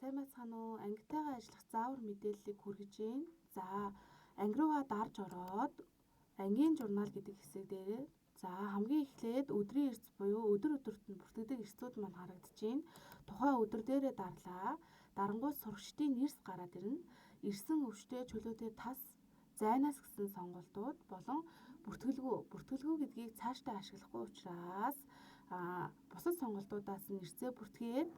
Сайн байцгаана уу? Ангитайгаа ажиллах заавар мэдээллийг хүргэж байна. За, анги руугаа дарж ороод ангийн журнал гэдэг хэсэг дээр хамгийн эхлээд өдрийн эрс буюу өдөр өдөрт нь бүртгэдэг эрсүүд маань харагдаж байна. Тухайн өдөр дээрээ дарлаа. Дарангуй сурагчдын нэрс гараад ирнэ. Ирсэн өвчтөе чөлөөтэй тас зайнаас гэсэн сонголтууд болон бүртгэлгүй гэдгийг цаашдаа ашиглахгүй учраас бусад сонголтуудаас нь эрсээ бүртгээд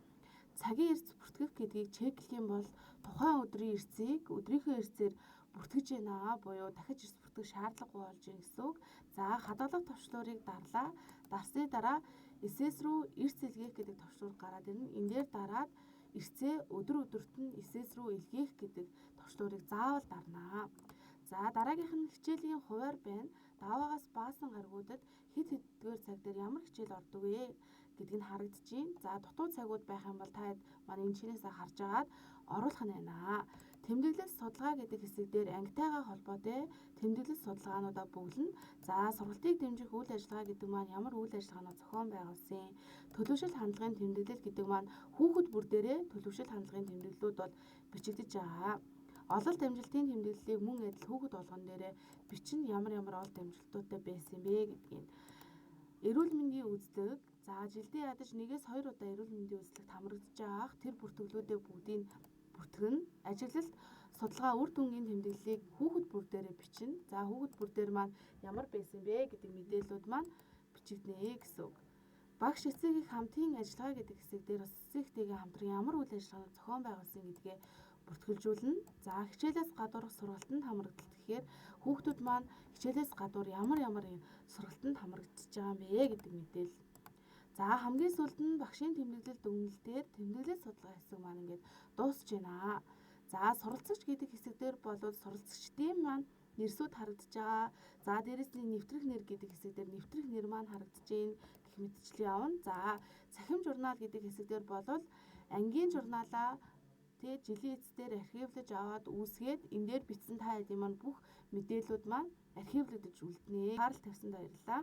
цагийн эрс бүртгэх гэдгийг чеклэх юм бол тухайн өдрийн эрсийг өдрийнхөө эрсээр бүртгэж байна буюу дахиж эрс бүртгэх шаардлагагүй болж ийн гэсэн үг. За хадгалах товчлуурыг дарлаа. Дарсны дараа эсэс рүү эрс илгээх гэдэг товчлуур гараад ирнэ. Энэ дээр дараад эрсээ өдөр өдөрт нь эсэс рүү илгээх гэдэг товчлуурыг заавал дарнаа. За дараагийнх нь хичээлийн хуваар байна. Даваагаас баасан гаригуудад хэд хэддгээр цаг дээр ямар хичээл ордог вэ гэдг нь харагдаж байна. За дутуу цагууд байх юм бол та манай энэ чинээсээ харж агаад оруулах нь байна. Тэмдэглэл судалгаа гэдэг хэсэг дээр ангитайгаа холбоотой тэмдэглэл судалгаануудаа бөглөнө. За сургалтыг дэмжих үйл ажиллагаа гэдэг маань ямар үйл ажиллагаанууд зохион байгуулсан. Төлөвшил хандлагын тэмдэглэл гэдэг маань хүүхэд бүр дээрээ төлөвшил хандлагын тэмдэглэлүүд бол бичигдэж байгаа. Ололт амжилтын тэмдэглэлийг мөн адил хүүхэд болгон дээрээ бичин ямар ололт амжилтуудтай байсан бэ гэдгийг. Эрүүл мэндийн үзлэг. За жилдээ ядаж 1-2 удаа эрүүл мэндийн үзлэгт хамрагдаж байгаах тэр бүртгэлүүдээ бүгдийг бүртгэн ажиглалт судалгаа үр дүнгийн тэмдэглэлийг хүүхэд бүр дээрээ бичнэ. За хүүхэд бүр дээр маань ямар байсан бэ гэдэг мэдээллүүд маань бичигднэ гэсэн үг. Багш эцэг их хамтын ажиллагаа гэдэг хэсэг дээр бас эцэг эхтэйгээ хамтран ямар үйл ажиллагааг зохион байгуулсан гэдгээ бүртгэлжүүлнэ. За хичээлээс гадуурх сургалтанд хамрагдалт гэхээр хүүхдүүд маань хичээлээс гадуур ямар сургалтанд хамрагдчихж байгаа юм бэ гэдэг мэдээлэл. За хамгийн сүүлд нь багшийн тэмдэглэл дүгнэлтээр тэмдэглэл судалгаа хэсэг маань ингээд дуусж байна. За суралцагч гэдэг хэсэг дээр бол суралцагчдын маань нэрсүүд харагдаж байгаа. За дээрэс нь нэвтрэх нэр гэдэг хэсэг дээр нэвтрэх нэр маань харагдаж байна гэх мэтчлэн явна. За цахим журнал гэдэг хэсэг дээр бол ангийн журналаа жилийн эцсээр архивлаж аваад үүсгээд энэ дээр бичсэн та хэдийн маань бүх мэдээллүүд маань архивлагдаж үлднэ. Харал тавьсанд баярлалаа.